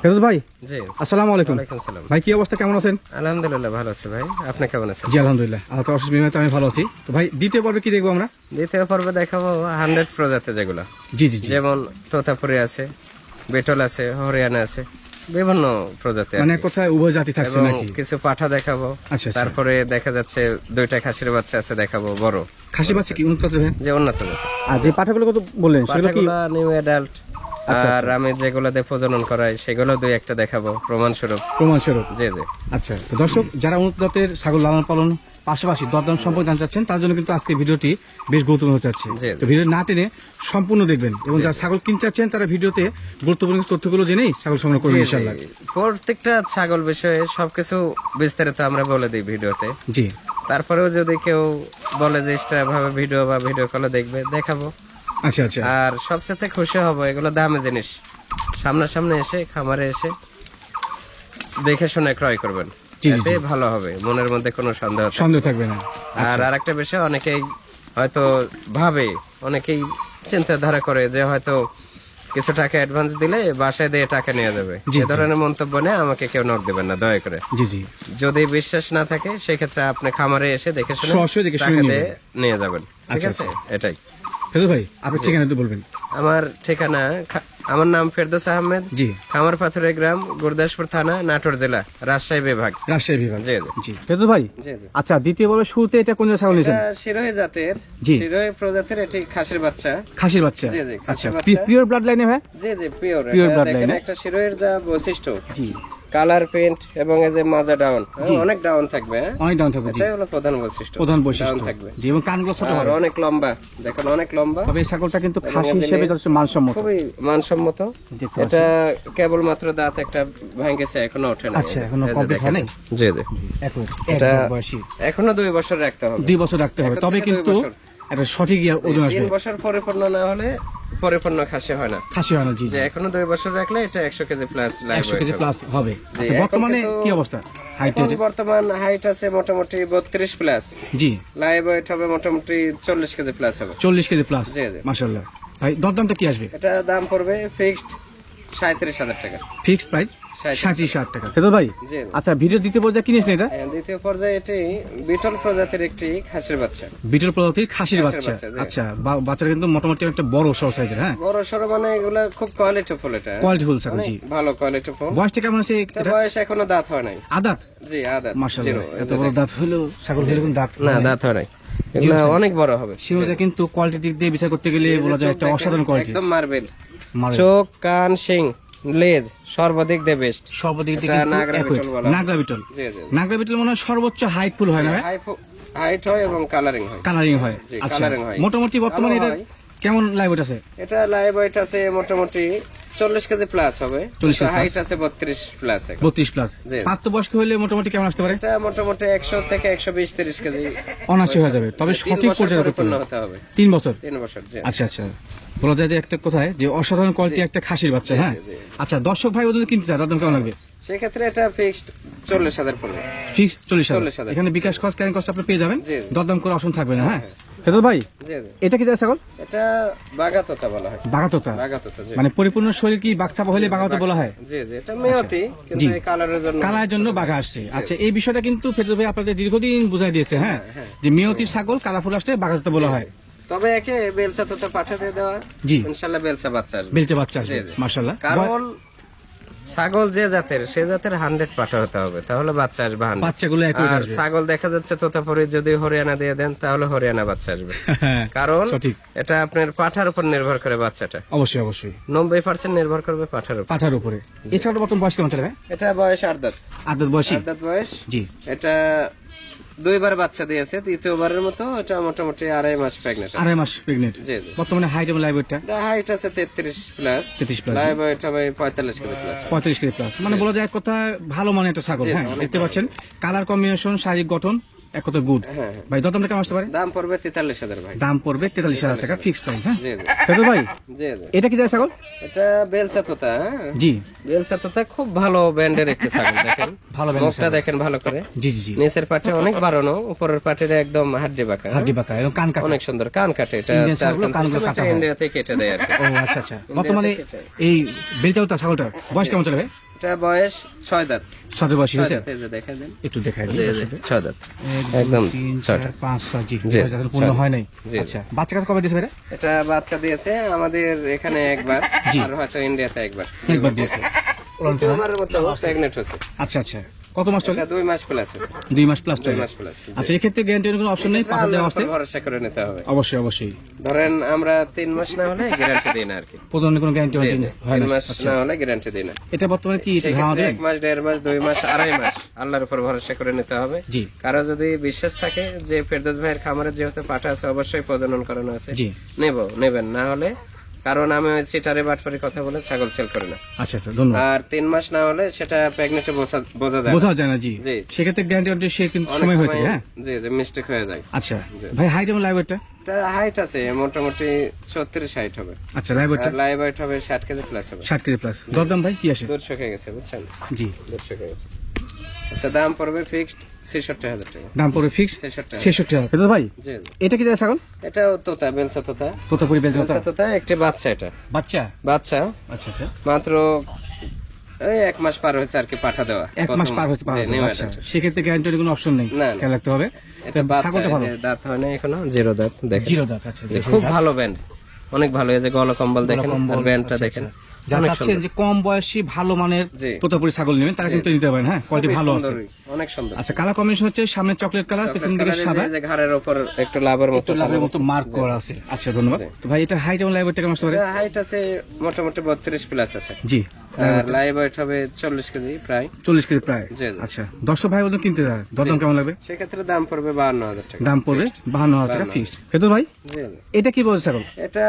ফেরদৌস ভাই, জি আসসালামু আলাইকুম। ওয়ালাইকুম সালাম। ভাই কি অবস্থা, কেমন আছেন? আলহামদুলিল্লাহ ভালো আছে ভাই, আপনি কেমন আছেন? জি আলহামদুলিল্লাহ, আল্লাহ তাআলার অশেষ মেহরবানিতে আমি ভালো আছি। তো ভাই দ্বিতীয় পর্বে কি দেখবো আমরা? দ্বিতীয় পর্বে দেখাবো 100 প্রজাতি, যেগুলো জি জি জি, যেমন তোতাপুরি আছে, বেটল আছে, হরিয়ানা আছে, বিভিন্ন প্রজাতি আর মানে কি। কোথায় উভয় জাতি থাকছে এবং নাকি? কিছু পাঠা দেখাবো। আচ্ছা, আচ্ছা। তারপরে দেখা যাচ্ছে দুইটা খাসির বাচ্চা আছে, দেখাবো বড় খাসি বাচ্চা কি উন্নত ভাই? যে উন্নত আর যে পাঠাগুলো কত বললেন সেগুলো কি? পাঠাগুলো নিউ অ্যাডাল্ট। আচ্ছা, আর আমি যেগুলো দিয়ে প্রজনন করাই সেগুলো দুই একটা দেখাবো প্রমাণস্বরূপ। প্রমাণস্বরূপ? জি জি। আচ্ছা, তো দর্শক যারা উন্নত জাতের ছাগল লালন পালন পাশাপাশি দরদাম সম্পর্কে জানতে চাচ্ছেন তার জন্য কিন্তু আজকে ভিডিওটি বেশ গুরুত্বপূর্ণ হতে যাচ্ছে। জি, জি। তো ভিডিও না টেনে সম্পূর্ণ দেখবেন এবং জি, যারা ছাগল কিনতে চাচ্ছেন তারা ভিডিওতে গুরুত্বপূর্ণ তথ্যগুলো জেনেই ছাগল সংগ্রহ করবেন জি, জি। ইনশাআল্লাহ। প্রত্যেকটা ছাগল বিষয়ে সবকিছু বিস্তারিত আমরা বলে দিই ভিডিওতে। জি, তারপরেও যদি কেউ বলে যে এক্সট্রা ভাবে ভিডিও বা ভিডিও কলে দেখবে, দেখাবো। আচ্ছা আচ্ছা, আর সবচেয়ে খুশি হব এগুলো দামি জিনিস সামনাসামনি এসে খামারে এসে দেখে শুনে ক্রয় করবেন। জি, জি, এতে জি। ভালো হবে, মনের মধ্যে কোনো সন্দেহ থাকবে না। সন্দেহ থাকবে না। আর আরেকটা বিষয়, অনেকেই হয়তো ভাবে, অনেকেই চিন্তাধারা করে যে হয়তো কিছু টাকা অ্যাডভান্স দিলে বাসায় দিয়ে টাকা নিয়ে যাবে। জি, এ জি। ধরনের মন্তব্য নিয়ে আমাকে কেউ নক দেবেন না দয়া করে। জি জি, যদি বিশ্বাস না থাকে সেক্ষেত্রে আপনি খামারে এসে দেখে শুনে সরাসরি দেখে শুনে টাকা নিয়ে দিয়ে নিয়ে যাবেন। ঠিক আচ্ছা, আছে, এটাই ফেরদৌস ভাই আপনার ঠিকানা তো বলবেন। আমার ঠিকানা। আমার নাম ফেরদৌস আহমেদ, জি, খামার পাথরের গ্রাম, গুরদাসপুর থানা, নাটোর জেলা, রাজশাহী বিভাগ। রাজশাহী বিভাগ। জি জি জি, ফেরদৌস ভাই, জি জি। আচ্ছা দ্বিতীয় পর্বে শুরুতে এটা কোন জাতের ছাগল নিয়েছেন? এটা শিরোহী জাতের, জি। শিরোহী প্রজাতির এটি খাসির বাচ্চা। খাসির বাচ্চা? জি, জি, খাসির আচ্ছা, বাচ্চা। পিওর ব্লাড লাইনে ভাই? জি জি, পিওর। Pure blood দেখেন line, একটা শিরোহীর যা বৈশিষ্ট্য, জি, কালার, পেন্ট এবং এই যে মাজা ডাউন, জি। অনেক ডাউন থাকবে। হ্যাঁ? অনেক ডাউন থাকবে। জি, এটাই হলো প্রধান বৈশিষ্ট্য, প্রধান ডাউন বৈশিষ্ট্য। থাকবে। জি, এবং কানগুলো ছোট আর হবে। অনেক লম্বা, দেখেন অনেক লম্বা। তবে এই ছাগলটা কিন্তু এবং খাসি এই যে হিসেবে লেজ যথেষ্ট মানসম্মত। খুবই মানসম্মত। দেখতে এটা কেবলমাত্র দাঁত একটা ভাঙেছে, এখনো ওঠে না। আচ্ছা, এখনো এই যে কমপ্লিট দেখেন। হয় নাই? জি জি। এখন এটা বয়সী এখনো 2 বছর রাখতে হবে। 2 বছর রাখতে হবে, এখন তবে থেকে 2 কিন্তু বছর। একটা সঠিক ওজন আসবে। 3 বছর পরিপূর্ণ না হলে পরিপূর্ণ খাসি হয় না। খাসি হয় না। জি, যে জি, এখনো 2 বছর রাখলে এটা 100 কেজি প্লাস 100 কেজি প্লাস হবে। আচ্ছা, এখন বর্তমানে কিন্তু- কি অবস্থা হাইট? এখন বর্তমান হাইট আছে মোটামুটি 32 প্লাস, জি, লাইভ ওয়েট হবে মোটামুটি 40 কেজি প্লাস হবে। 40 কেজি প্লাস। জি, জি। মাশাআল্লাহ। ভাই দরদামটা কি আসবে? এটা দাম পড়বে ফিক্সড 37,000 টাকা। ফিক্সড প্রাইস 37,000 টাকা। ফেরদৌস ভাই, জি, জি। আচ্ছা ভিডিও দ্বিতীয় পর্যায়ে কি নিয়েছেন এটা? হ্যাঁ, দ্বিতীয় পর্যায়ে এটি বিটল প্রজাতির একটি খাসির বাচ্চা। বিটল প্রজাতির খাসির খাসির বাচ্চা। বাচ্চা, জি। আচ্ছা, বাচ্চাটা কিন্তু মোটামুটি একটা বড় সহ সাইজের। হ্যাঁ, বড় সড়ো মানে এগুলা খুব কোয়ালিটিফুল। এটা কোয়ালিটিফুল ছাগল। অনেক জি, ভালো কোয়ালিটিফুল। বয়সটা কেমন আছে এটা এটা? বয়স এখনো দাঁত হয় নাই। আদাত? জি, আদাত। মাশাআল্লাহ, জিরো। এত বড় দাঁত হলো ছাগল হলে কিন্তু দাঁত না, দাঁত হয় নাই, এগুলা জি, অনেক বড় হবে। শিরোটা কিন্তু কোয়ালিটি দিক দিয়ে বিচার করতে গেলে বলা যায় একটা চোখ অসাধারণ দেখেন, কোয়ালিটি। একদম মার্বেল। মার্বেল। চোখ, কান, শিং, লেজ সর্বাধিক দে বেস্ট। সর্বদিক এটা থেকে কিন্তু নাগরা accurate। বিটল বলা হয়। নাগরা বিটল। জি জি। নাগরা বিটল মনে হয় সর্বোচ্চ হাইটফুল হয় না ভাই? হাইট হয় এবং কালারিং হয়। কালারিং হয়। জি, আচ্ছা, কালারিং হয়। মোটামুটি বর্তমানে ভালো এটা হয়। কেমন লাইভ আছে? এটা লাইভ ওয়েট আছে মোটামুটি 40 কেজি প্লাস হবে। 40 কেজি হাইট আছে 32 প্লাস। 32 প্লাস। জি। প্রাপ্তবয়স্ক হলে মোটামুটি কেমন আসতে পারে? এটা মোটামুটি 100 থেকে 120-30 কেজি অনায়াসে হয়ে যাবে, তবে 3 সঠিক বছর পর্যায়ে করতে পরিপূর্ণ হবে। হতে হবে। 3 বছর। 3 বছর। জি। আচ্ছা আচ্ছা, বলা যায় যে একটা কোথায় যে অসাধারণ কোয়ালিটি একটা খাসির বাচ্চা। হ্যাঁ, জি, জি। আচ্ছা দর্শক ভাই ওদের কিনতে চায় দাম কেমন লাগবে? সেক্ষেত্রে এটা ফিক্সড 40,000 পড়বে। ফিক্স 40,000। 40,000। এখানে বিকাশ খরচ ক্যারিং কস্ট আপনি পেয়ে যাবেন, জি, জি। দরদাম করে অপশন থাকবে না। হ্যাঁ, ফেরদৌস ভাই, জি জি। এটা কি যায় ছাগল? এটা বাগাতোতা বলা হয়। বাগাতোতা? বাগাতোতা, জি। মানে পরিপূর্ণ শরীর কি বাগচাপা হলে বাগাতো বলা হয়? জি জি, এটা মেয়তি, কিন্তু জি। এই কালারের জন্য। কালার জন্য বাঘা আসছে। আচ্ছা, এই বিষয়টা কিন্তু ফেরদৌস ভাই আপনাদের দীর্ঘদিন বুঝাই দিয়েছে। হ্যাঁ, হ্যাঁ। যে মেয়তির ছাগল কালারফুল আসছে বাঘাতোতা বলা হয়। তবে একে বেলসা তোতা পাঠাতে দেওয়া, জি। ইনশাআল্লাহ বেলসা বাচ্চা আসবে। বেলচে বাচ্চা আসবে। জি, জি। মাশাআল্লাহ। কারণ ছাগল যে জাতের, সে জাতের 100 পাঠা হতে হবে, তাহলে বাচ্চা আসবে 100। বাচ্চাগুলো একই আর আসবে। ছাগল দেখা যাচ্ছে তোতাপুরি যদি হরিয়ানা দিয়ে দেন তাহলে হরিয়ানা বাচ্চা আসবে। হ্যাঁ, কারণ সঠিক। এটা আপনার পাঠার উপর নির্ভর করে বাচ্চাটা। অবশ্যই অবশ্যই 90% নির্ভর করবে পাঠার উপর। পাঠার উপরে। এছাড়া বর্তমান বয়স কেমন চলে ভাই? এটা বয়স 8 দাঁত। আদাত বয়সী? 8 দাঁত বয়স। জি, এটা 2 বার বাচ্চা দিয়েছে, তৃতীয়বারের মতো এটা মোটামুটি 2.5 মাস প্রেগনেন্ট। 2.5 মাস প্রেগনেন্ট। জি জি। বর্তমানে হাইট এবং লাইভ ওয়েটটা? এটা হাইট আছে 33 প্লাস, 33 প্লাস। লাইভ ওয়েট হবে 45 কেজি প্লাস। 35 KG plus. মানে বলা যায় এক কথা ভালো মানের একটা ছাগল। জি, হ্যাঁ, অনেক দেখতে ভালো। পাচ্ছেন কালার কম্বিনেশন, শারীরিক গঠন এক কথা গুড। হ্যাঁ। ভাই দরদামটা কেমন আসতে পারে? দাম পড়বে 43,000 ভাই। দাম পড়বে 43,000 টাকা ফিক্সড প্রাইস। হ্যাঁ, জি জি। ফেরদৌস ভাই, জি জি। এটা কি যায় ছাগল? এটা বেলসা তোতা। হ্যাঁ? জি, বেলসা তোতা খুব ভালো ব্যান্ডের একটা ছাগল। দেখেন ভালো ব্যান্ডের মুখটা দেখেন ভালো করে। জি জি জি। নিচের পাটে অনেক বাড়ানো, উপরের পাটের একদম হাড্ডি বাঁকা। হাড্ডি বাঁকা এবং কান কাটা। অনেক সুন্দর কান কাটে। এটা ইন্ডিয়ান 4 ছাগলগুলো কানগুলো কাটা হয়। ইন্ডিয়াতে কেটে দেয় আর কি। ও আচ্ছা আচ্ছা। বর্তমানে এই বেলচাউতা ছাগলটা বয়স কেমন চলে ভাই? এটা বয়স 6 দাঁত। 7 বয়সী হয়েছে, এই যে দেখেন দেন, একটু দেখাই দিন। 6 দাঁত 1 একদম 2 3 ছয়টা। 4 5 6 জি, জি, যাদের পূর্ণ হয় নাই। জি। আচ্ছা, বাচ্চা কাছে কবে দিয়েছে ভাইরা? এটা বাচ্চা দিয়েছে আমাদের এখানে একবার, জি। আর হয়তো ইন্ডিয়াতে একবার দিয়েছে। দ্বিতীয়বারের মতো প্রেগনেন্ট হচ্ছে। আচ্ছা আচ্ছা, কত মাস চলে? এটা 2 মাস প্লাস হচ্ছে। 2 মাস প্লাস 2 চলে। মাস প্লাস। আচ্ছা, এক্ষেত্রে গ্যারান্টির কোনো অপশন নেই, পাঠা দেওয়া আছে? ভরসা করে নিতে হবে অবশ্যই অবশ্যই। ধরেন আমরা 3 মাস না হলে গ্যারান্টি দিই না আর কি। প্রধানের কোনো গ্যারান্টি হয় না? 3 মাস না হলে গ্যারান্টি দিই না। এটা বর্তমানে কি সেক্ষেত্রে আমাদের 1 মাস 1.5 মাস 2 মাস 2.5 মাস আল্লাহর উপর ভরসা করে নিতে হবে। জি কারো যদি বিশ্বাস থাকে যে ফেরদৌস ভাইয়ের খামারে যেহেতু পাঠা আছে অবশ্যই প্রজনন করানো আছে, জি নেবেন না হলে, কারণ আমি ওই চিটারে বাটপারি কথা বলে ছাগল সেল করি না। আচ্ছা আচ্ছা, ধন্যবাদ। আর 3 মাস না হলে সেটা প্রেগনেন্টে বোঝা যায় না। বোঝা যায় না, জি। জি। সেক্ষেত্রে গ্যারান্টি অর্ডার সে কিন্তু অনেক সময় হয়েছে, হ্যাঁ। জি জি, মিস্টেক হয়ে যায়। আচ্ছা ভাই, হাইট এবং লাইভ ওয়েটটা? এটা হাইট আছে মোটামুটি 36-60 হবে। আচ্ছা, লাইভ ওয়েটটা? আর লাইভ ওয়েট হবে 60 কেজি প্লাস হবে। 60 কেজি প্লাস। দরদাম ভাই কি আসে? 200 হয়ে গেছে বুঝছেন? জি, 200 হয়ে গেছে। আচ্ছা, দাম পড়বে ফিক্সড 66,000 টাকা। দাম পড়বে ফিক্স 66,000। 66,000। তো ভাই জি জি। এটা কি যায় ছাগল? এটাও তোতা, বেলসা তোতা। তোতাপুরি বেলচা বেলসা তোতা, একটি বাচ্চা। এটা বাচ্চা? বাচ্চা আচ্ছা আচ্ছা, মাত্র এই 1 মাস পার হয়েছে আর কি পাঠা দেওয়া। 1 মাস পার হচ্ছে, জি, new আচ্ছা। adult। সেক্ষেত্রে গ্যারান্টির কোনো অপশন নেই, না, না। খেয়াল রাখতে হবে। এটা তো বাচ্চা, ছাগলটা ভালো, এই যে দাঁত হয় না এখনো, 0 দাঁত দেখেন। 0 দাঁত। আচ্ছা, জি, খুব ভালো ব্যান্ড, অনেক ভালো। এই যে গলা কম্বল দেখেন, কম্বল, আর ব্যান্ডটা আচ্ছা, দেখেন, আচ্ছা। যারা অনেক চাচ্ছেন সুন্দর। যে কম বয়সী ভালো মানের জি। তোতাপুরি ছাগল নেবেন, তারা কিন্তু নিতে পারেন, হ্যাঁ। কোয়ালিটি খুবই ভালো আছে। সুন্দরী, অনেক সুন্দর। আচ্ছা, কালার কম্বিনেশন হচ্ছে সামনে চকলেট কালার, পেছন চকলেট দিকে কালারের সাদা, যে ঘাড়ের উপর একটু লাভের মতো একটু লাভের মতো মার্ক করা আছে। আচ্ছা, ধন্যবাদ। তো ভাই, এটা হাইট এবং লাইভ ওয়েটটা কেমন আসতে পারে? হাইট আছে মোটামুটি 32 প্লাস আছে। জি, আর লাইভ ওয়েট হবে 40 কেজি প্রায়। 40 কেজি প্রায়। জি, জি। আচ্ছা, দর্শক ভাই ওদের কিনতে যায়, দরদাম কেমন লাগবে? সেক্ষেত্রে দাম পড়বে 52,000 টাকা। দাম পড়বে 52,000 টাকা ফিক্সড। ফেদুর ভাই, জি, জি। এটা কি বলছে ছাগল? এটা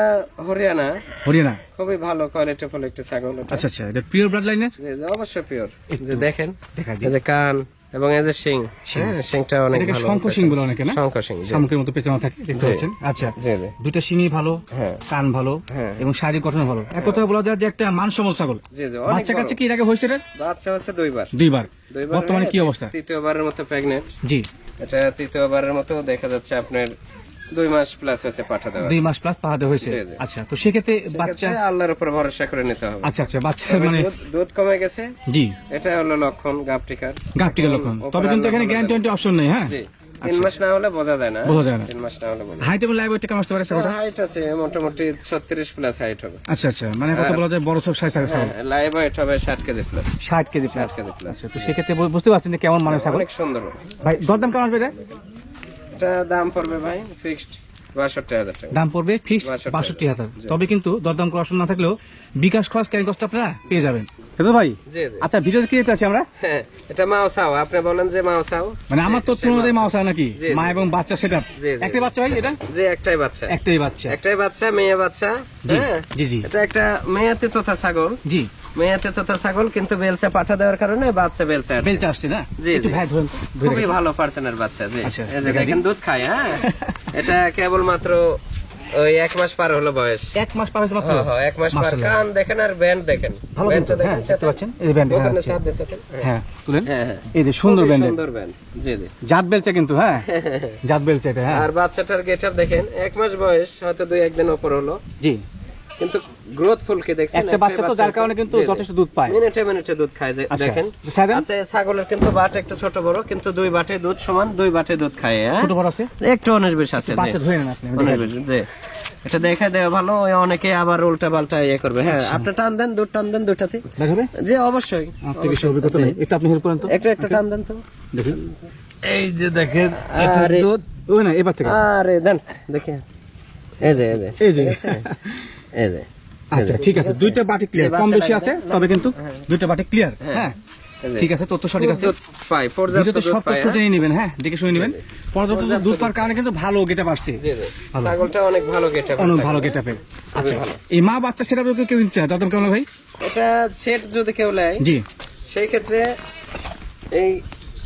হরিয়ানা, হরিয়ানা? খুবই ভালো কোয়ালিটি ফুল একটি ছাগল এটা। আচ্ছা আচ্ছা, এটা পিওর ব্লাড লাইনের? জি, জি, অবশ্যই পিওর। একটু যে দেখেন, দেখাই এই দিই। যে কান এবং এই যে শিং, হ্যাঁ, শিংটা অনেক এটাকে ভালো। শঙ্খ সিং বলে অনেকে, না? শঙ্খ শিং, জি। শামুকের মতো পেছনে থাকে, দেখতে জি। পাচ্ছেন। আচ্ছা, জি, জি। দুটো সিংই ভালো, হ্যাঁ। কান ভালো, হ্যাঁ। এবং শারীরিক গঠন ভালো। এক কথা বলা যায় যে একটা মানসম্মত ছাগল। জি, জি, অনেক বাচ্চা বড়। কাছে কি এর আগে হয়েছে এটার? বাচ্চা হচ্ছে 2 বার। 2 বার। 2 বার বর্তমানে হয়ে কি অবস্থা? তৃতীয়বারের মতো প্রেগনেন্ট। জি, এটা তৃতীয়বারের মতো দেখা যাচ্ছে আপনার 2 মাস প্লাস হয়েছে পাঠা দেওয়া। 2 মাস প্লাস পাহাড়ে হয়েছে। জি, জি। আচ্ছা, তো সেক্ষেত্রে বাচ্চা, সেক্ষেত্রে আল্লাহর উপর ভরসা করে নিতে হবে। আচ্ছা আচ্ছা, বাচ্চা তবে মানে, দুধ কমে গেছে, জি, এটা হলো লক্ষণ গাপটিকার। গাপটিকের লক্ষণ। তবে কিন্তু এখানে গ্যারান্টি অপশন নেই, হ্যাঁ। জি, 3 মাস না হলে বোঝা যায় না। বোঝা যায় না। 3 মাস না হলে বোঝা যায় হাইট এবং লাইভ ওয়েটটা কেমন আসতে পারে ছাগলটা? না। হাইট আছে মোটামুটি 36 প্লাস হাইট হবে। আচ্ছা আচ্ছা, মানে কথা বলা যায় বড় সব সাইজ ছাগল। হ্যাঁ, লাইভ ওয়েট হবে 60 KG plus. 60 KG plus. 60 KG plus. আচ্ছা, তো সেক্ষেত্রে বুঝতে পারছেন যে কেমন মানের ছাগল। অনেক সুন্দর। ভাই, দরদাম কেমন আসবে এটা? এটা দাম পড়বে ভাই ফিক্সড 62,000 টাকা। দাম পড়বে ফিক্স 62,000। তবে কিন্তু দরদাম করার অপশন না থাকলেও বিকাশ খরচ, ক্যারিং কস্ট আপনারা পেয়ে যাবেন। তো ভাই, জি, জি। আচ্ছা, ভিডিওতে কি দেখতে আছি আমরা? হ্যাঁ, এটা মাওসাও, আপনি বলেন যে মাওসাও। মানে আমার তথ্য অনুযায়ী মাওসা নাকি? জি, মা জি। এবং বাচ্চা সেটআপ। জি, জি। একটা বাচ্চা ভাই এটা? যে একটাই বাচ্চা। একটাই বাচ্চা। একটাই বাচ্চা, মেয়ে বাচ্চা। জি, হ্যাঁ, জি, জি। এটা একটা মেয়াতে তোতা ছাগল। জি, মেয়াতে তোতা ছাগল, কিন্তু বেলচা পাঠা দেওয়ার কারণে বাচ্চা বেলচা আসছে। বেলচা আসছে না? জি, একটু জি। ভাই ধরুন, খুবই ভালো পার্সেন্টের বাচ্চা। জি, আচ্ছা, এই যে দেখা দেখেন দিন। দুধ খায়। হ্যাঁ, এটা কেবল মাত্র ওই 1 মাস পার হলো বয়স। 1 মাস পার হয়েছে মাত্র? হ্যাঁ, হ্যাঁ, 1 মাস পার। মাশাআল্লাহ। কান দেখেন আর ব্যান্ড দেখেন। ভালো ব্যান্ডটা কিন্তু, হ্যাঁ, দেখেন, দেখতে পাচ্ছেন? এই ব্যান্ড, হ্যাঁ, ওখানে আছে। সাথে সাথে। হ্যাঁ, তুলেন। হ্যাঁ, হ্যাঁ। এই যে সুন্দর খুবই ব্যান্ড, সুন্দর ব্যান্ড। জি, জি। জাত বেলচা কিন্তু, হ্যাঁ, জাত বেলচা এটা, হ্যাঁ। আর বাচ্চাটার গেটআপ দেখেন, 1 মাস বয়স, হয়তো 2-1 দিন উপর হলো, জি, কিন্তু গ্রোথ ফুলকে দেখছেন। একটা বাচ্চা তো, যার কারণে কিন্তু যথেষ্ট দুধ পায়। মিনিটে দুধ খায়, যে আচ্ছা, দেখেন। সাইদেন? আচ্ছা, এই ছাগলের কিন্তু বাট একটু ছোট বড়, কিন্তু 2 বাটে দুধ সমান, 2 বাটে দুধ খায়। হ্যাঁ, ছোট বড় আছে, একটু 19-20 আছে। বাচ্চা ধরে নেন আপনি, আমি 19-20, জি। এটা দেখা দেওয়া ভালো, ওই অনেকে আবার উল্টা পাল্টা ইয়ে করবে। হ্যাঁ, আপনি টান দেন, দুধ টান দেন দুটাতে। দেখাবে? জি, অবশ্যই। আমার থেকে বেশি অভিজ্ঞতা নেই, একটু আপনি হেল্প করেন তো। একটু টান দেন তো। দেখুন, এই যে দেখেন, এটা আরে। দুধ, ওই না, এবার থেকে। আরে দেন, দেখি। এই যে এই যে। ঠিক আছে? এই যে। আচ্ছা, ঠিক আছে, দুইটা বাটি ক্লিয়ার, কম বেশি আছে, তবে কিন্তু দুইটা বাটি ক্লিয়ার। হ্যাঁ, এই যে। ঠিক আছে, তথ্য সঠিক আছে। দুধ পাই, পর্যাপ্ত ভিডিওতে দুধ সব পাই। তথ্য জেনে নেবেন, হ্যাঁ, দেখে শুনে নেবেন। পর্যাপ্ত পর্যাপ্ত দুধ পাওয়ার কারণে কিন্তু ভালো গেটআপ আসছে, জি, জি। ভালো। ছাগলটা অনেক ভালো গেটআপ। অনেক ভালো গেটআপের। আচ্ছা, ভালো। এই মা বাচ্চা সেটা কেউ নিচ্ছে, দাদম কেমন ভাই? এটা সেট যদি কেউ নেয়, জি, সেই ক্ষেত্রে এই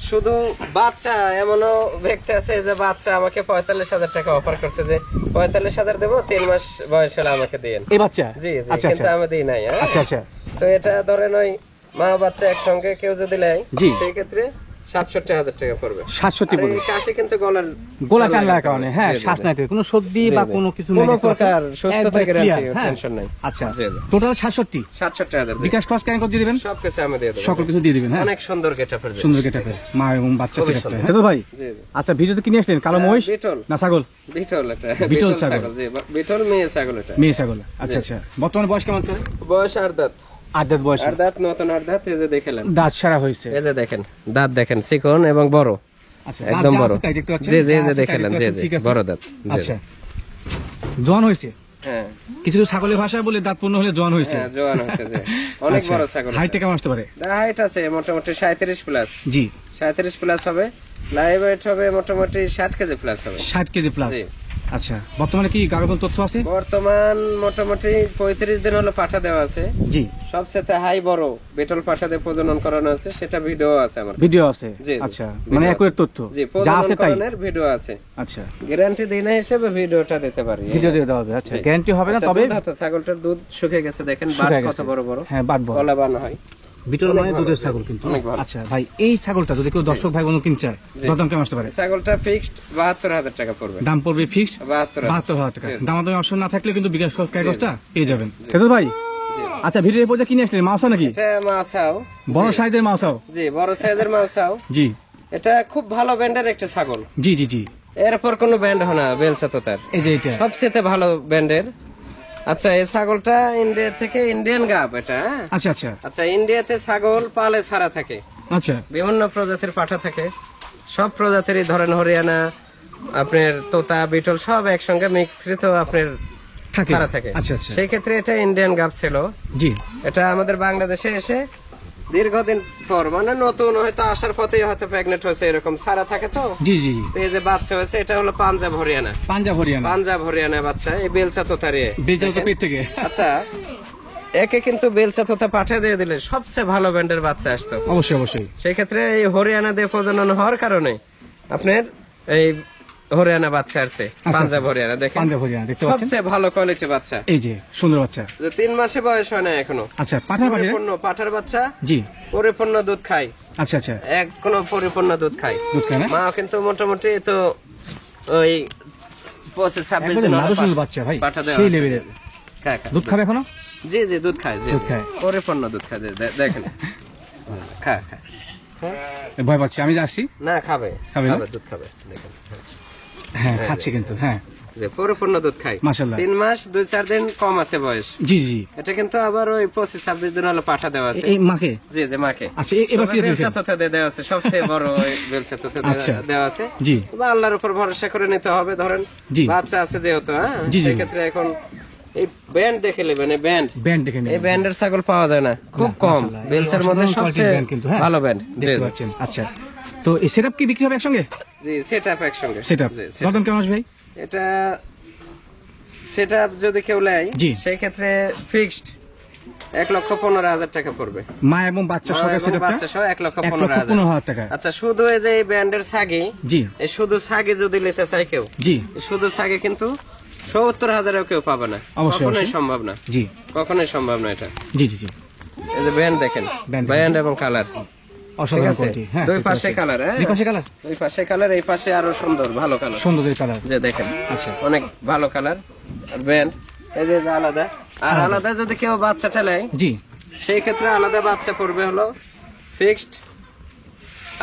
শুধু বাচ্চা, এমনও ব্যক্তি আছে যে বাচ্চা আমাকে 45,000 টাকা অফার করছে, যে 45,000 দেবো, 3 মাস বয়স হলে আমাকে দিয়েন। এই বাচ্চা? জি, জি, আচ্ছা কিন্তু আচ্ছা আমি দিই নাই। হ্যাঁ? আচ্ছা আচ্ছা, তো এটা ধরেন ওই মা বাচ্চা একসঙ্গে কেউ যদি নেয়, জি। সেই ক্ষেত্রে ৬৭,০০০ টাকা পড়বে। ৬৭ আর পড়বে। এই কাশি কিন্তু গলার গোলা টান লাগার কারণে, হ্যাঁ, জি, জি, শ্বাস জি। নাই, কোনো সর্দি বা কোনো কিছু নাই, কোনো দেখতে পাচ্ছেন। প্রকার সুস্থতা একবারে গ্যারান্টি, clear, হ্যাঁ। টেনশন নাই। আচ্ছা, জি, জি। টোটাল ৬৭। ৬৭,০০০ বিকাশ খরচ কেন দিয়ে দিবেন? সবকিছু আমি দিয়ে দেবো। সকল কিছু দিয়ে দিবেন, হ্যাঁ। অনেক সুন্দর গেটআপের জিনিস। সুন্দর গেটাপের মা এবং বাচ্চা খুবই সেটা, সুন্দর। হ্যাঁ তো ভাই। জি, জি। আচ্ছা, ভিডিওতে কিনে আসলেন কালো মহিষ বিটল। না ছাগল? বিটল এটা। বিটল ছাগল। জি, বিটল মেয়ে ছাগল এটা। মেয়ে ছাগল। আচ্ছা আচ্ছা, বর্তমানে বয়স কেমন চলে? বয়স 8 দাঁত। 8 দাঁত বয়স। 8 দাঁত, নতুন 8 দাঁত, এই যে দেখলেন। দাঁত সারা হয়েছে। এই যে দেখেন, দাঁত দেখেন চিকন এবং বড়। আচ্ছা, একদম দাঁত যা বড়। আছে তাই দেখতে পাচ্ছেন? জি, জি, যা এই যে আছে তাই দেখলেন, দেখতে জি, পাচ্ছেন, জি, ঠিক আছে। বড় দাঁত। জি, আচ্ছা, জোয়ান হয়েছে। হ্যাঁ, কিছু কিছু ছাগলের ভাষায় বলে দাঁত পূর্ণ হলে জোয়ান হয়েছে। হ্যাঁ, জোয়ান হচ্ছে যে। অনেক আচ্ছা, বড় ছাগল। হাইটটা কেমন আসতে পারে? হাইট আছে মোটামুটি 37 প্লাস। জি, 37 প্লাস হবে। লাইভ ওয়েট হবে মোটামুটি 60 কেজি প্লাস হবে। 60 কেজি প্লাস। জি। আচ্ছা, বর্তমানে কি গাড়ির তথ্য আছে? বর্তমান মোটামুটি 35 দিন হলো পাঠা দেওয়া আছে। জি, সবচেয়ে হাই বড় বেটল পাঠা দিয়ে প্রজনন করানো আছে, সেটা ভিডিও আছে আমার। ভিডিও আছে। জি, জি, আচ্ছা, ভিডিও মানে আছে। একুরেট তথ্য জি, যা প্রজনন আছে তাই। করানোর ভিডিও আছে। আচ্ছা, গ্যারান্টি দিই না হিসেবে ভিডিওটা দিতে পারি। ভিডিও দিয়ে দেওয়া হবে। আচ্ছা, জি। গ্যারান্টি হবে না, আচ্ছা, তবে দুধ আছে, ছাগলটার দুধ শুকিয়ে গেছে, দেখেন বাট শুকায় কত গেছে। বড় বড়। হ্যাঁ, বাট বড়। গলা বান হয়। বিটল অনেক মানে ভালো, দুধের জি। ছাগল কিন্তু। অনেক ভালো। আচ্ছা ভাই, এই ছাগলটা যদি কেউ দর্শক ভাই বোন কিনতে চায়, জি। দরদাম কেমন আসতে পারে? ছাগলটা ফিক্সড 72,000 টাকা পড়বে। দাম পড়বে ফিক্সড 72,000 টাকা। জি। দামাদামি অপশন না থাকলে কিন্তু বিকাশ কাগজটা পেয়ে যাবেন। জি। খেতুল ভাই, জি। আচ্ছা, ভিডিওর পর্যন্ত কিনে আসলেন মাউসা নাকি? এটা মাছাও। বড় সাইজের মাউসাও? জি, বড় সাইজের মাছাও। জি এটা খুব ভালো ব্যান্ডের একটা ছাগল। জি জি জি, এরপর কোনো ব্যান্ড হয় না বেলসা তো তার। এই যে এটা। সবচেয়ে ভালো ব্যান্ডের। আচ্ছা, এই ছাগলটা ইন্ডিয়া থেকে, ইন্ডিয়ান গাব এটা। হ্যাঁ? আচ্ছা আচ্ছা আচ্ছা, ইন্ডিয়াতে ছাগল পালে ছাড়া থাকে, আচ্ছা, বিভিন্ন প্রজাতির পাঠা থাকে, সব প্রজাতিরই ধরেন হরিয়ানা, আপনার তোতা, বিটল সব একসঙ্গে মিশ্রিত আপনার থাকে। ছাড়া থাকে। আচ্ছা আচ্ছা, সেই ক্ষেত্রে এটা ইন্ডিয়ান গাব ছিল। জি এটা আমাদের বাংলাদেশে এসে দীর্ঘদিন পর, মানে নতুন হয়তো আসার পথেই হয়তো প্রেগনেন্ট হয়েছে, এরকম ছাড়া থাকে তো। জি জি জি, তো এই যে বাচ্চা হয়েছে, এটা হলো পাঞ্জাব হরিয়ানা। পাঞ্জাব হরিয়ানা। পাঞ্জাব হরিয়ানা বাচ্চা, এই বেলচা তোতারে। বেচাল তো পেট থেকে। আচ্ছা, একে কিন্তু বেলচা তোতা পাঠিয়ে দিয়ে দিলে সবচেয়ে ভালো ব্যান্ডের বাচ্চা আসতো। অবশ্যই অবশ্যই। সেই ক্ষেত্রে এই হরিয়ানা দিয়ে প্রজনন হওয়ার কারণে আপনার এই হরিয়ানা বাচ্চা আসছে, পাঞ্জাব হরিয়ানা। দেখেন, পাঞ্জাব হরিয়ানা দেখতে পাচ্ছেন, সবচেয়ে ভালো কোয়ালিটি বাচ্চা। এই যে সুন্দর বাচ্চা। যে 3 মাসে বয়স হয় না এখনো। আচ্ছা, পাঠার পাঠিয়ে। পরিপূর্ণ পাঠার বাচ্চা, জি, পরিপূর্ণ দুধ খায়। আচ্ছা আচ্ছা, কোনো পরিপূর্ণ দুধ খায়। দুধ খায় না? মা কিন্তু মোটামুটি তো ওই 25-26 একবারে দিন হলো লাদুসুল বাচ্চা ভাই, পাঠা দেওয়া সেই আছে। লেভেলের। খায়, খায়। দুধ খাবে এখনো? জি জি, দুধ খায়। জি, দুধ জি। খায়। পরিপূর্ণ দুধ খায়, দেখেন। খায়, খায়। ভয় পাচ্ছি, আমি যাচ্ছি। না, খাবে, খাবে না? খাবে, দুধ খাবে, দেখেন। হ্যাঁ, খাচ্ছি কিন্তু, হ্যাঁ, যে পরিপূর্ণ দুধ খায়। মাশাআল্লাহ। 3 মাস 2-4 দিন কম আছে বয়স। জি জি। এটা কিন্তু আবার ওই 25-26 দিন হলো পাঠা দেওয়া আছে। এই মাকে? জি জি, মাকে। আচ্ছা, এবার কি দিয়েছেন? বেলচা তোতা দিয়ে দেওয়া আছে, সবচেয়ে বড় ওই বেলচা তোতা আচ্ছা। দেওয়া আছে। জি বা আল্লাহর উপর ভরসা করে নিতে হবে। ধরেন জি। বাচ্চা আছে যেহেতু, হ্যাঁ, জি, জি। সেক্ষেত্রে এখন এই ব্যান্ড দেখে নেবেন। এই ব্যান্ড, ব্যান্ড দেখে নিন। এই ব্যান্ডের ছাগল পাওয়া যায় না, খুব না, কম। মাশাআল্লাহ। বেলচার মধ্যে অসাধারণ quality-র সবচেয়ে ব্যান্ড কিন্তু, হ্যাঁ। ভালো ব্যান্ড। দেখতে পাচ্ছেন। আচ্ছা, তো এই সেটআপ কি বিক্রি হবে একসঙ্গে? জি, সেটআপ একসঙ্গে। সেটআপ জি, setup। দাম কেমন আসবে ভাই? এটা সেটআপ যদি কেউ নেয়, জি। সেই ক্ষেত্রে ফিক্সড 1,15,000 টাকা পড়বে। মা এবং বাচ্চা মা সহ এবং সেটআপটা বাচ্চা সহ 1,15,000 1,15,000 টাকা। আচ্ছা, শুধু এই যে এই ব্যান্ডের ছাগি, জি এই শুধু ছাগি যদি নিতে চায় কেউ, জি এই শুধু ছাগি কিন্তু 70,000-এও কেউ পাবে না। অবশ্যই, কখনোই অবশ্যই। সম্ভব না, জি কখনোই সম্ভব না এটা। জি জি জি, এই যে ব্যান্ড দেখেন, ব্যান্ড ব্যান্ড এবং কালার, ঠিক অসাধারণ আছে? কোয়ালিটি। হ্যাঁ, দুই দেখতে পাশে পাচ্ছি। কালার, হ্যাঁ, দুই পাশে কালার, দুই পাশে কালার, এই পাশে আরো সুন্দর ভালো কালার, সুন্দর কালার। যে দেখেন, আচ্ছা, অনেক ভালো কালার। আর ব্যান্ড এই যে আলাদা, আর আলাদা যদি কেউ বাচ্চাটা নেয়, জি সেই ক্ষেত্রে আলাদা বাচ্চা পড়বে হলো ফিক্সড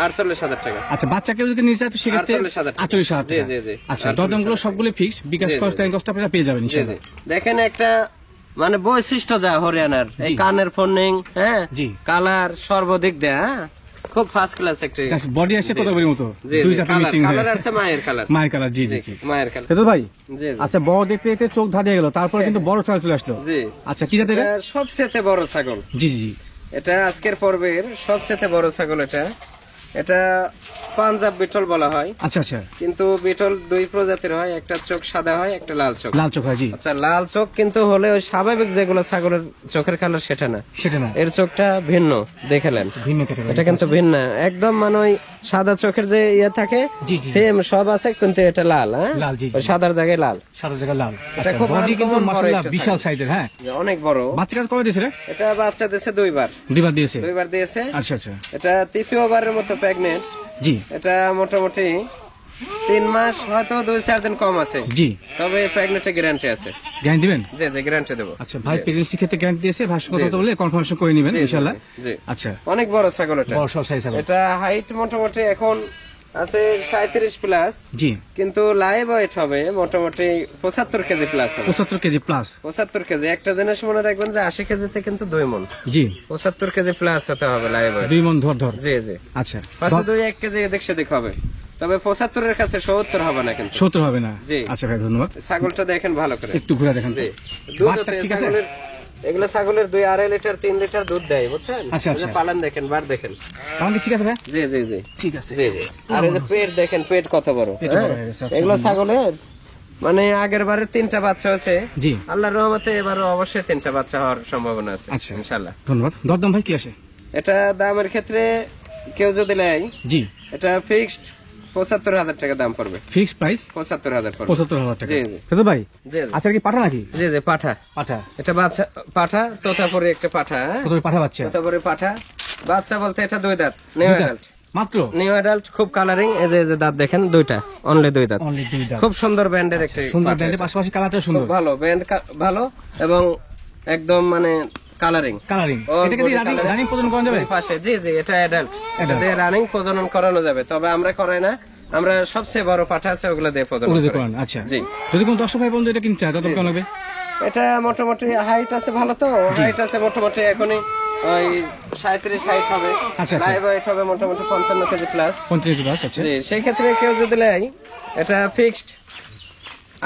48,000 টাকা। আচ্ছা, বাচ্চা কেউ যদি নিয়ে যায় তো সেক্ষেত্রে 48,000 টাকা। 48,000 জি, টাকা। জি, জি। আচ্ছা, 48,000 দরদামগুলো সবগুলো ফিক্স, বিকাশ জি, জি, খরচ জি। টাইম কষ্ট আপনারা পেয়ে যাবেন জি, ইনশাআল্লাহ। জি। দেখেন একটা মানে বৈশিষ্ট্য যা হরিয়ানার, এই জি। কানের ফোনিং, হ্যাঁ, জি। কালার সর্বদিক দেয়া, হ্যাঁ, খুব ফার্স্ট ক্লাস একটা। বডি আসছে তোতাপুরির মতো, জি, দুই জি, জাতের কালার, মিক্সিং কালার হয়ে আছে মায়ের কালার, মায়ের কালার। জি জি জি, মায়ের কালার। তো ভাই, জি, জি। আচ্ছা, বড় দেখতে দেখতে চোখ ধাঁধিয়ে গেল, তারপরে কিন্তু বড় ছাগল চলে আসলো। জি, আচ্ছা, কি জাতের? এটা সবচেয়ে বড় ছাগল। জি জি, এটা আজকের পর্বের সবচেয়ে বড় ছাগল। এটা পাঞ্জাব বিটল বলা হয়, আচ্ছা আচ্ছা, কিন্তু বিটল দুই প্রজাতির হয়, একটা চোখ সাদা হয়, একটা লাল চোখ। লাল চোখ হয়। জি, আচ্ছা, লাল চোখ কিন্তু হলে ওই স্বাভাবিক যেগুলো ছাগলের চোখের কালার সেটা না, সেটা না, এর চোখটা ভিন্ন, দেখলেন? ভিন্ন ক্যাটাগরি। এটা কিন্তু ভিন্ন একদম, মানে ওই সাদা চোখের যে ইয়ে থাকে জি, জি। সেম সব আছে, কিন্তু এটা লাল, হ্যাঁ, লাল, জি, জি। ওই সাদার জায়গায় লাল। সাদা জায়গা লাল। এটা আচ্ছা, খুব বডি কিন্তু আনকমন বড় মাশাআল্লাহ একটা বিশাল ছাগল। সাইজের। হ্যাঁ, অনেক বড়। বাচ্চা কাজ কবে দিয়েছে রে? এটা বাচ্চা দিয়েছে দুইবার, দুইবার দিয়েছে। দুইবার দিয়েছে। আচ্ছা আচ্ছা, এটা তৃতীয়বারের মতো প্রেগনেন্ট, জি এটা মোটামুটি 3 মাস হয়তো 2-4 দিন কম আছে, জি তবে প্রেগনেন্টের গ্যারান্টি আছে। গ্যারান্টি দিবেন? জি জি গ্যারান্টি দেবো। আচ্ছা ভাই প্রেগন্যান্সি ক্ষেত্রে গ্যারান্টি দিয়েছে, ভাষ্য কথা বলে কনফার্মেশন করে নেবেন ইনশাআল্লাহ। জি আচ্ছা অনেক বড় ছাগল এটা। বড় সাইজ ছাগল। এটা হাইট মোটামুটি এখন আছে 37 প্লাস, জি কিন্তু লাইভ ওয়েট হবে মোটামুটি 75 কেজি প্লাস হবে। 75 কেজি প্লাস। 75 কেজি, একটা জিনিস মনে রাখবেন যে 80 কেজিতে কিন্তু 2 মণ, জি 75 কেজি প্লাস হতে হবে লাইভ ওয়েট। 2 মণ ধর ধর। জি জি আচ্ছা হয়তো 2-1 কেজি এদিক সেদিক হবে, তবে 75 এর কাছে 70 হবে না কিন্তু। 70 হবে না? জি। আচ্ছা ভাই ধন্যবাদ। ছাগলটা দেখেন ভালো করে, একটু ঘুরে দেখেন তো। জি দুধ বাটটা ঠিক আছে? ছাগলের, এগুলো ছাগলের 2-2.5 লিটার 3 লিটার দুধ দেয়, বুঝছেন? আচ্ছা, আচ্ছা। এই যে পালন দেখেন, বার দেখেন। কারণ কি ঠিক আছে ভাই? জি জি জি ঠিক আছে। জি জি আর এই যে পেট দেখেন, পেট কত বড়। পেট বড় হয়ে গেছে, আচ্ছা। এগুলো ছাগলের মানে আগের বারে 3টা বাচ্চা হয়েছে, জি আল্লাহর রহমতে এবারও অবশ্যই 3টা বাচ্চা হওয়ার সম্ভাবনা আছে আচ্ছা। ইনশাআল্লাহ। ধন্যবাদ। দরদাম ভাই কি আসে? এটা দামের ক্ষেত্রে কেউ যদি নেয়, জি এটা ফিক্সড 75,000 টাকা দাম পড়বে। ফিক্স প্রাইস 75,000 পড়বে। 75,000 টাকা। জি, জি। তো ভাই জি জি আচ্ছা কি পাঠা নাকি? জি জি পাঠা, পাঠা এটা বাচ্চা পাঠা, তোতাপুরি একটা পাঠা, হ্যাঁ? কত পাঠা বাচ্চা? তোতাপুরি পাঠা বাচ্চা বলতে এটা 2 দাঁত, নিউ দুই দাঁত? অ্যাডাল্ট। মাত্র নিউ অ্যাডাল্ট, খুব কালারিং। এই যে দাঁত দেখেন, 2টা, অনলি 2 দাঁত, অনলি 2 দাঁত। খুব সুন্দর ব্যান্ডের একটা সুন্দর পাঠা ব্র্যান্ডের এটা। পাশাপাশি কালারটা খুব সুন্দর। ভালো ব্যান্ড, ভালো এবং একদম মানে কালারিং। কালারিং। এটাকে দিয়ে রানিং প্রদান করা যাবে? পাশে জি জি এটা অ্যাডাল্ট, এটা দিয়ে রানিং প্রজনন করানো যাবে, তবে আমরা করাই না, আমরা সবচেয়ে বড় পাঠা আছে ওগুলো দিয়ে প্রজনন ওগুলো দিয়ে করাই। করান, আচ্ছা। জি। যদি কোনো দর্শক ভাই বন্ধু এটা কিনতে চায় তত কেমন লাগবে? এটা মোটামুটি হাইট আছে ভালো, তো হাইট আছে মোটামুটি এখনই ওই 37 হাইট হবে, আচ্ছা, আচ্ছা। লাইভ ওয়েট হবে মোটামুটি 55 কেজি প্লাস। 35 প্লাস, আচ্ছা। জি সেই ক্ষেত্রে কেউ যদি নেয়, এটা ফিক্সড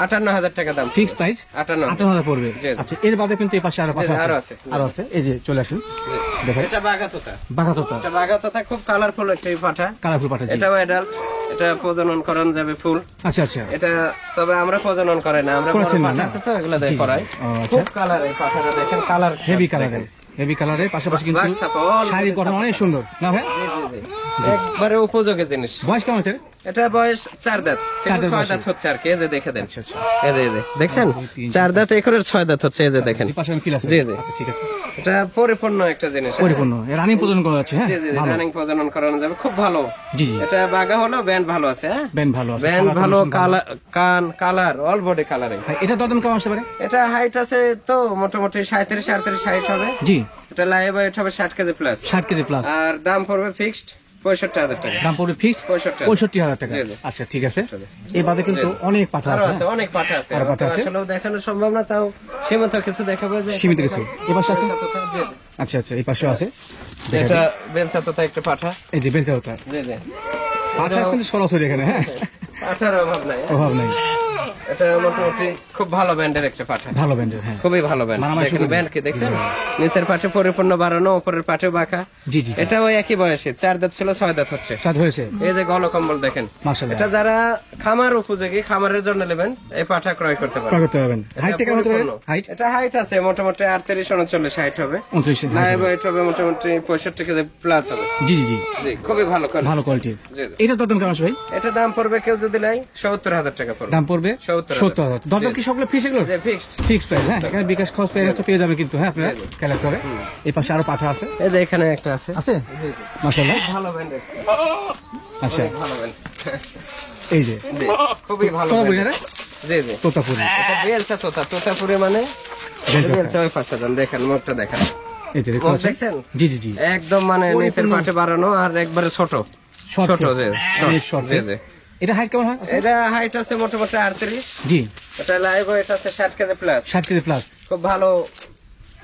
58,000 টাকা দাম। Fix price 58,000। 58,000 পড়বে। জি, জি। আচ্ছা এর বাদে কিন্তু এই পাশে আরো পাঠা জি, আরো আছে। আছে। আরো আছে, এই যে চলে আসেন জি। দেখেন। এটা বাগাতোতা, বাঘাতোতা এটা বাগাতোতা খুব কালারফুল একটা পাঠা, কালারফুল পাঠা। জি এটাও অ্যাডাল্ট, এটা প্রজনন করানো যাবে ফুল। আচ্ছা আচ্ছা। এটা তবে আমরা প্রজনন করাই না, আমরা বড় করাচ্ছেন না, পাঠা না? আছে তো এগুলো দিয়ে জি, জি। করাই। ও, আচ্ছা। খুব কালার, এই পাঠাটা দেখেন, কালার হেভি কালারের, হেভি কালারের পাশাপাশি কিন্তু বাক্সাপা, all শারীরিক গঠন অনেক সুন্দর না ভাই? জি জি জি একবারে উপযোগী জিনিস। বয়স কেমন আছে? এটা বয়স 4 দাঁত, 4 দাঁত 6 দাঁত হচ্ছে আর কি। এই যে দেখে দেন, আচ্ছা আচ্ছা। এই যে দেখছেন 4 দাঁত, এখনের 6 দাঁত হচ্ছে, এই যে দেখেন। এই পাশে কি আছে? জি, জি। আচ্ছা ঠিক আছে। এটা পরিপূর্ণ একটা জিনিস, হ্যাঁ? পরিপূর্ণ রানিং প্রদান করা যাচ্ছে, হ্যাঁ জি জি ভালো। রানিং প্রজনন করানো যাবে, খুব ভালো। জি জি। এটা বাগা হলো, ব্যান্ড ভালো আছে, হ্যাঁ ব্যান্ড ভালো আছে, ব্যান্ড কালার ভালো, কম্বিনেশন ভালো। কান কালার, অল বডি কালারিং। ভাই এটা দরদাম কেমন আসতে পারে? এটা হাইট আছে তো মোটামুটি 37-38 হাইট হবে। জি এটা লাইভ ওয়েট হবে 60 কেজি প্লাস, 60 কেজি প্লাস। আর দাম পড়বে ফিক্সড 65,000 টাকা। দাম পড়বে ফিক্স 65,000 টাকা। জি, জি। আচ্ছা ঠিক আছে। এই বাদে কিন্তু অনেক পাঠা আরো আছে, আছে, অনেক পাঠা আছে, আরো পাঠা আছে। আসলে দেখানো সম্ভব না, তাও সীমিত কিছু দেখাবো। যে সীমিত কিছু। এই পাশে আছে? জি, জি। আচ্ছা আচ্ছা এই পাশেও আছে। এটা বেলসা তোতা একটা পাঠা। এই যে বেলচা হতা জি জি পাঠা কিন্তু সরাসরি এখানে, হ্যাঁ পাঠার অভাব নাই, হ্যাঁ? অভাব নাই। এটা মোটামুটি খুব ভালো ব্যান্ডের একটা পাঠা, ভালো ব্যান্ডের, হ্যাঁ খুবই ভালো ব্যান্ড। মানামাই দেখেন সুন্দর। ব্যান্ড কি দেখছেন, নিচের পাঠে পরিপূর্ণ বাড়ানো, উপরের পাঠে বাঁকা। জি জি। এটা ওই একই বয়সে 4 দাঁত ছিল, 6 দাঁত হচ্ছে। স্বাদ হয়েছে এই যে গলকম্বল দেখেন, মাশাআল্লাহ। এটা যারা খামার উপযোগী, খামারের জন্য নেবেন, এই পাঠা ক্রয় করতে পারেন। ক্রয় করতে পারবেন। হাইট কেমন হতে পারে? হাইট এটা হাইট আছে মোটামুটি 38-39 হাইট হবে, 29 লাইভ ওয়েট হবে মোটামুটি 65 কেজি প্লাস হবে। জি জি জি। জি খুবই ভালো quality। ভালো কোয়ালিটির। জি, জি। এটা দরদাম কেমন আসবে ভাই? এটা দাম পড়বে কেউ যদি নেয় 70,000 টাকা পড়বে। দাম পড়বে 70,000 দরদাম কি সবগুলো ফিক্স এগুলো? যে ফিক্সড। ফিক্স প্রাইস, হ্যাঁ এখানে বিকাশ খরচ পেয়ে যাবে কিন্তু, হ্যাঁ আপনারা কালেক্ট করে। এই পাশে আরো পাঠা আছে, এই যে এখানে একটা আছে, আছে জি জি মাশাআল্লাহ। ভালো ব্যান্ডের, আচ্ছা অনেক ভালো ব্যান্ড। এই যে জি খুবই ভালো তোতাপুরি brand না? এর। জি জি তোতাপুরি। এটা বেলসা তোতা, তোতাপুরি মানে বেলসা তোতা। বেলসা। ওই পাশে যান, দেখেন মুখটা দেখেন, এই যে দেখতে মুখ পাচ্ছেন? দেখছেন? জি জি জি। একদম মানে পরিপূর্ণ। নিচের পাটে বাড়ানো আর একবারে ছোট শর্ট ছোট, জি অনেক শর্ট। জি জি। এটা হাইট কেমন হয়? এটা হাইট আছে মোটামুটি 38, জি এটা লাইভ ওয়েট আছে 60 কেজি প্লাস, 60 কেজি প্লাস। খুব ভালো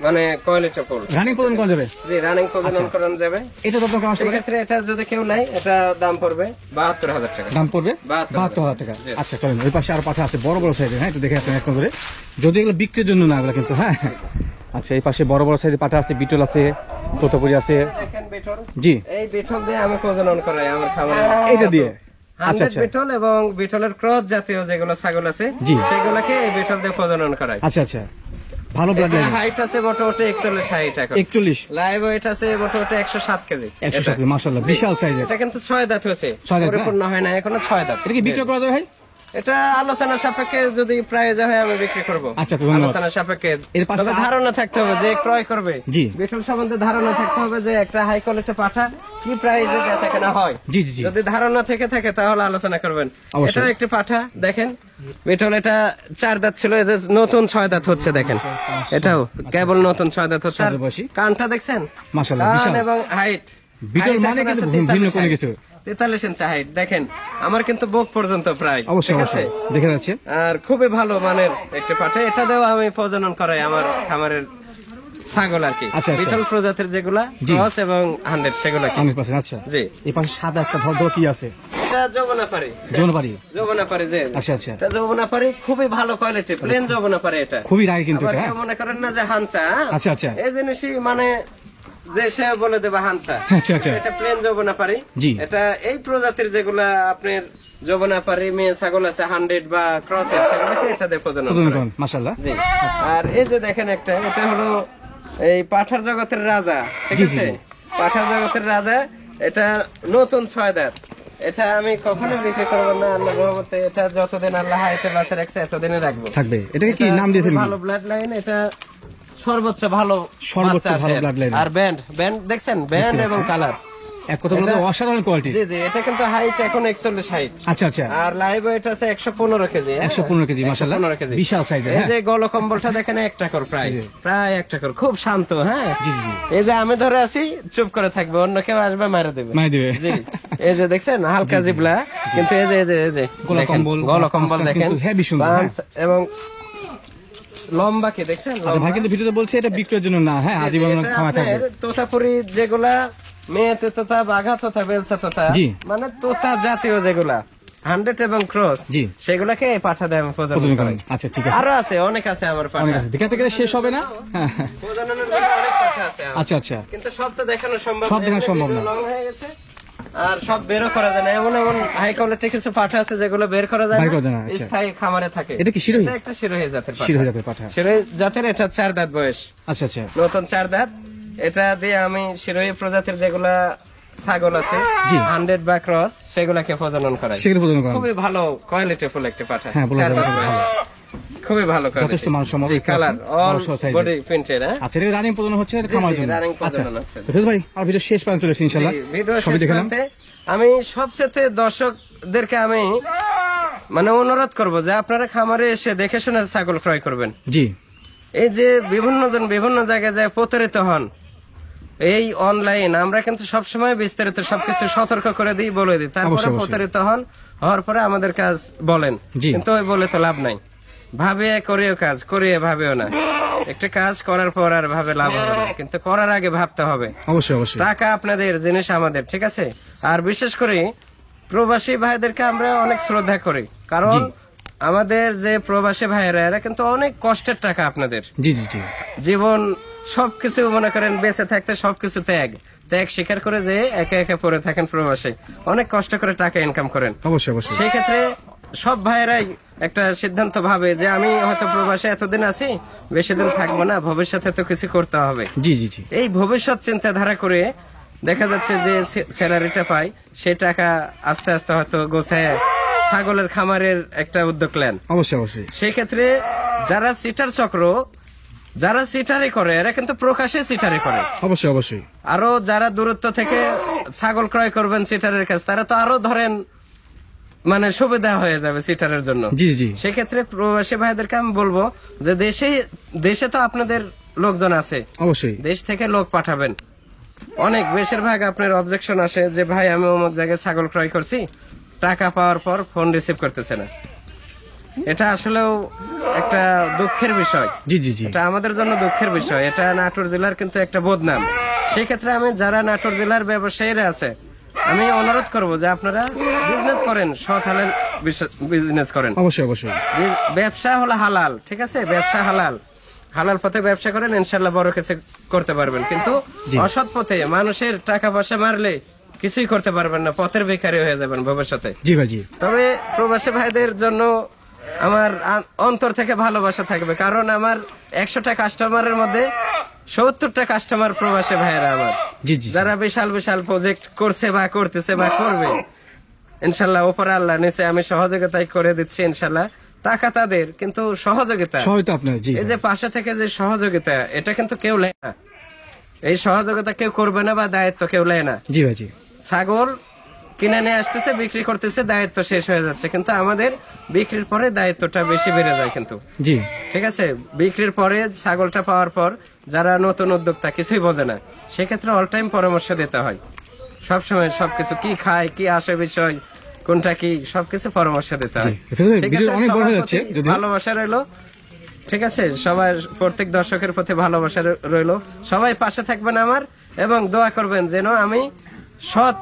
মানে কোয়ালিটি ফুল। রানিং প্রদান করা যাবে। জি রানিং প্রজনন করানো যাবে। এটা দরদাম কেমন আসবে? সেক্ষেত্রে এটা যদি কেউ নেয়, এটা দাম পড়বে 72,000 টাকা। দাম পড়বে 72,000 টাকা। জি। আচ্ছা চলেন ওই পাশে আরো পাঠা আছে বড় বড় সাইজের, হ্যাঁ একটু দেখে আপনার এক করে, যদি এগুলো বিক্রির জন্য না এগুলো কিন্তু, হ্যাঁ আচ্ছা এই পাশে বড় বড় সাইজের পাঠা আছে, বিটল আছে, তোতাপুরি আছে। দেখেন বিটল, জি এই বিটল দিয়ে আমি প্রজনন করাই আমার খামারে। এটা দিয়ে? আচ্ছা 100 আচ্ছা বিটল এবং বিটলের ক্রস জাতীয় যেগুলো ছাগল আছে, জি। সেগুলোকে এই বিটল দিয়ে প্রজনন করাই। আচ্ছা আচ্ছা ভালো ব্লাড লাইন। হাইট আছে মোটামুটি 41 হাইট এখন। 41 লাইভ ওয়েট আছে মোটামুটি 107 কেজি। 107 মাশাআল্লাহ বিশাল সাইজের। এটা কিন্তু 6 দাঁত হয়েছে, 6 দাঁত, পরিপূর্ণ হয় না এখনো, 6 দাঁত। এটা কি বিক্রি করা যাবে ভাই? এটা আলোচনা সাপেক্ষে যদি প্রাইস হয় আমি বিক্রি করব। আচ্ছা, ধন্যবাদ। আলোচনা সাপেক্ষে এর পাশে তবে ধারণা থাকতে হবে যে ক্রয় করবে, জি। বিটল সম্বন্ধে ধারণা থাকতে হবে যে একটা হাই কোয়ালিটি পাঠা কি প্রাইসে বেচাকেনা হয়। জি জি জি যদি ধারণা থেকে থাকে তাহলে আলোচনা করবেন। অবশ্যই। এটাও একটি পাঠা দেখেন, বিটল এটা 4 দাঁত ছিল, এই যে নতুন 6 দাঁত হচ্ছে দেখেন, এটাও কেবল নতুন 6 দাঁত হচ্ছে। আর সাদা বয়সী। কানটা দেখছেন, মাশাআল্লাহ, কান বিশাল। এবং হাইট, বিটল মানে কিন্তু ভিন্ন কোনো কিছু। 43 ইঞ্চি হাইট দেখেন, আমার কিন্তু বুক পর্যন্ত প্রায়। অবশ্যই ঠিক আছে? অবশ্যই দেখা যাচ্ছে। আর খুবই ভালো মানের একটি পাঠা, এটা দিয়েও আমি প্রজনন করাই আমার খামারের ছাগল আর কি। আচ্ছা, আচ্ছা। বিটল প্রজাতির যেগুলা জি। ক্রস এবং 100 সেগুলা কি। 100%। আচ্ছা, জি। এই পাশে সাদা একটা ধর কি আছে? এটা যমুনাপাড়ি। যৌনবাড়ি। যমুনাপাড়ি যে। আচ্ছা আচ্ছা, এটা যমুনাপাড়ি খুবই ভালো কোয়ালিটি, প্লেন যমুনাপাড়ি এটা। খুবই রায় কিন্তু আবার এটা, কেউ হ্যাঁ? মনে করেন না যে হানসা, হ্যাঁ? আচ্ছা আচ্ছা এই জিনিসই মানে যে সে বলে দেবে হানসা। আচ্ছা আচ্ছা, এটা প্লেন যমুনাপাড়ি। জি। এটা এই প্রজাতির যেগুলা আপনার যমুনাপাড়ি মেয়ে ছাগল আছে 100 বা ক্রসের, সেগুলোকে এটা দিয়ে প্রজনন করে। মাশাআল্লাহ। জি। আর এই যে দেখেন একটা, এটা হলো এই পাঠার জগতের রাজা, ঠিক জি, জি, আছে? জি। পাঠার জগতের রাজা, এটা নতুন 6 দাঁত। এটা আমি কখনো বিক্রি করবো না আল্লাহর রহমতে, এটা যতদিন আল্লাহ হায়াতে বাঁচে রাখছে এতদিনে রাখবো। থাকবে। এটাকে কি এটা নাম দিয়েছেন? ভালো ব্লাড লাইন, এটা সর্বোচ্চ ভালো সর্বোচ্চ বাচ্চা ভালো আসে। blood line। আর ব্যান্ড দেখছেন, ব্যান্ড এবং কালার। এক কথা বলতে এটা- অসাধারণ কোয়ালিটি। জি জি, এটা কিন্তু হাইট এখন 41 হাইট। আচ্ছা আচ্ছা, আর লাইভ ওয়েট আছে 115 কেজি। হ্যাঁ? 115 কেজি, মাশাআল্লাহ। 115 কেজি। বিশাল সাইজের, এই হ্যাঁ। যে গলকম্বলটা দেখেন 1 টাকার প্রায়, জি। প্রায় 1 টাকার, খুব শান্ত। হ্যাঁ, জি জি জি, এই যে আমি ধরে আছি, চুপ করে থাকবে, অন্য কেউ আসবে মারা দেবে। মাই দিবে। জি, এই যে দেখছেন হালকা জিবলা, কিন্তু এই যে গলকম্বল, গলকম্বল পাঁচটা দেখেন, কিন্তু heavy সুন্দর, হ্যাঁ। পাঁচ এবং লম্বা কি দেখছেন, আচ্ছা, ভাই কিন্তু ভিডিওতে বলছে এটা বিক্রয়ের জন্য না, হ্যাঁ, আজীবন খাওয়া থাকবে। তোতাপুরি যেগুলা মেয়ে তোতা, বাঘা তোতা, বেলসা তোতা, জি। মানে তোতা জাতীয় যেগুলা 100 এবং ক্রস, জি। সেগুলাকে পাঠা দেয় আমি প্রজনন প্রজনন করাই। করেন। আচ্ছা, ঠিক আছে। আরো আছে, অনেক আছে আমার অনেক পাঠা, আছে, দেখাতে গেলে শেষ হবে না। হ্যাঁ, প্রজননের জন্য অনেক পাঠা আছে আমার। আচ্ছা আচ্ছা, কিন্তু সব তো দেখানো সম্ভব সব দেখানো সম্ভব না। লং হয়ে গেছে, আর সব বেরও করা যায় না। এমন এমন হাই কোয়ালিটি কিছু পাঠা আছে যেগুলো বের করা যায় বের না, করা যায় না, আচ্ছা। স্থায়ী খামারে থাকে। এটা কি শিরোহী? এটা একটা শিরোহী জাতের পাঠা। শিরোহী জাতের পাঠা। শিরোহী জাতের, এটা 4 দাঁত বয়স, আচ্ছা আচ্ছা, নতুন 4 দাঁত। এটা দিয়ে আমি শিরোহী প্রজাতির যেগুলা ছাগল আছে জি। 100 বা ক্রস, সেগুলাকে প্রজনন করাই। সেগুলো প্রজনন করেন। খুবই ভালো কোয়ালিটি ফুল একটি পাঠা। হ্যাঁ, বলা 4 যাবে, দাঁত খুব বয়স। ভালো। খুবই ভালো quality। যথেষ্ট মানসম্মত জি, কালার অল বড় size এর। Body printed. হ্যাঁ, আচ্ছা, এটা রানিং প্রজনন হচ্ছে, এটা জি, খামার জি, জন্য। running আচ্ছা, প্রজনন হচ্ছে। তো ফিরোজ ভাই, আর ভিডিও শেষ পর্যন্ত চলে এসেছি ইনশাআল্লাহ। জি, ভিডিও সবই শেষ দেখলাম। করতে আমি সবচেয়ে দর্শকদেরকে আমি মানে অনুরোধ করব যে আপনারা খামারে এসে দেখে শুনে ছাগল ক্রয় করবেন। জি এই যে বিভিন্ন জন বিভিন্ন জায়গায় যায় প্রতারিত হন, এই অনলাইন আমরা কিন্তু সবসময় বিস্তারিত সবকিছু সতর্ক করে দিই, বলে দিই, তারপরে অবশ্যই, অবশ্যই। প্রতারিত হন, হওয়ার পরে আমাদের কাজ বলেন, জি। কিন্তু ওই বলে তো লাভ নাই। ভাবিয়ে করিও কাজ, করিয়ে ভাবেও না। একটা কাজ করার পর আর ভাবে লাভ হবে না, কিন্তু করার আগে ভাবতে হবে। অবশ্যই অবশ্যই, টাকা আপনাদের, জিনিস আমাদের, ঠিক আছে? আর বিশেষ করে প্রবাসী ভাইদেরকে আমরা অনেক শ্রদ্ধা করি, কারণ জি। আমাদের যে প্রবাসী ভাইয়েরা এরা কিন্তু অনেক কষ্টের টাকা আপনাদের জি জি জি, জীবন সবকিছু মনে করেন বেঁচে থাকতে সবকিছু ত্যাগ স্বীকার করে যে একে একে পড়ে থাকেন প্রবাসে, অনেক কষ্ট করে টাকা ইনকাম করেন। অবশ্যই অবশ্যই, সেই ক্ষেত্রে সব ভাইয়েরাই একটা সিদ্ধান্ত ভাবে যে আমি হয়তো প্রবাসে এতদিন আছি, বেশি দিন থাকবো না, ভবিষ্যতে তো কিছু করতে হবে। জি জি জি, এই ভবিষ্যৎ চিন্তাধারা করে দেখা যাচ্ছে যে স্যালারিটা পাই, সেই টাকা আস্তে আস্তে হয়তো গোছায় ছাগলের খামারের একটা উদ্যোগ নেন। অবশ্যই অবশ্যই, সেই ক্ষেত্রে যারা সিটার চক্র, যারা সিটারি করে এরা কিন্তু প্রকাশ্যে সিটারি করে। অবশ্যই অবশ্যই, আরো যারা দূরত্ব থেকে ছাগল ক্রয় করবেন সিটারের কাছে, তারা তো আরো ধরেন মানে সুবিধা হয়ে যাবে সিটারের জন্য। জি জি, সেক্ষেত্রে প্রবাসী ভাইদেরকে আমি বলবো যে দেশে তো আপনাদের লোকজন আছে, অবশ্যই, দেশ থেকে লোক পাঠাবেন। অনেক বেশিরভাগ আপনার অবজেকশন আসে যে ভাই আমি অমুক জায়গায় ছাগল ক্রয় করছি, টাকা পাওয়ার পর ফোন রিসিভ করতেছে না। এটা আসলেও একটা দুঃখের বিষয়। জি জি জি, এটা আমাদের জন্য দুঃখের বিষয়। এটা নাটোর জেলার কিন্তু একটা বদনাম। সেই ক্ষেত্রে আমি যারা নাটোর জেলার ব্যবসায়ীরা আছে, আমি অনুরোধ করব যে আপনারা বিজনেস করেন, সৎ হালাল বিজনেস করেন। অবশ্যই অবশ্যই, ব্যবসা হলো হালাল, ঠিক আছে? ব্যবসা হালাল, হালাল পথে ব্যবসা করেন, ইনশাল্লাহ বড় কিছু করতে পারবেন। কিন্তু জি। অসৎ পথে মানুষের টাকা পয়সা মারলে কিছুই করতে পারবেন না, পথের ভিখারি হয়ে যাবেন ভবিষ্যতে। জি ভাই জি, তবে প্রবাসী ভাইদের জন্য আমার অন্তর থেকে ভালোবাসা থাকবে, কারণ আমার 100টা কাস্টমারের মধ্যে 70টা কাস্টমার প্রবাসী ভাইয়েরা আমার, জি জি, যারা বিশাল বিশাল প্রজেক্ট করছে বা করতেছে বা করবে। ইনশাল্লাহ উপরে আল্লাহ নিচে আমি সহযোগিতাই করে দিচ্ছি ইনশাল্লাহ। টাকা তাদের, কিন্তু সহযোগিতা, সহায়তা আপনার, জি এই যে পাশে থেকে যে সহযোগিতা, এটা কিন্তু কেউ নেয় না। এই সহযোগিতা কেউ করবে না বা দায়িত্ব কেউ নেয় না। জি ভাই, জি ছাগল কিনে নিয়ে আসতেছে, বিক্রি করতেছে, দায়িত্ব শেষ হয়ে যাচ্ছে, কিন্তু আমাদের বিক্রির পরে দায়িত্বটা বেশি বেড়ে যায় কিন্তু। জি ঠিক আছে, বিক্রির পরে ছাগলটা পাওয়ার পর যারা নতুন উদ্যোক্তা কিছুই বোঝে না, সেক্ষেত্রে অল টাইম পরামর্শ দিতে হয়, সবসময় সবকিছু কি খায়, কি আসে বিষয়, কোনটা কি, সবকিছু পরামর্শ দিতে হয়। এটা তো ভিডিও অনেক বড় হয়ে সবার যাচ্ছে, প্রতি যদি ভালোবাসা রইলো। ঠিক আছে, সবার প্রত্যেক দর্শকের প্রতি ভালোবাসা রইলো। সবাই পাশে থাকবেন আমার, এবং দোয়া করবেন যেন আমি সৎ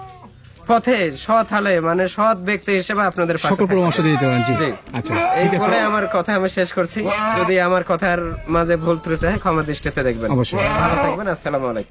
পথে, সৎ হালে, মানে সৎ ব্যক্তি হিসেবে আপনাদের পাশে সকল থাকবো। পরামর্শ দিয়ে দিতে পারেন। জি জি। আচ্ছা, এই ঠিক আছে, বলে আমার কথা আমি শেষ করছি। যদি আমার কথার মাঝে ভুল ত্রুটি হয় ক্ষমা দৃষ্টিতে দেখবেন। অবশ্যই। ভালো থাকবেন। আসসালামু আলাইকুম।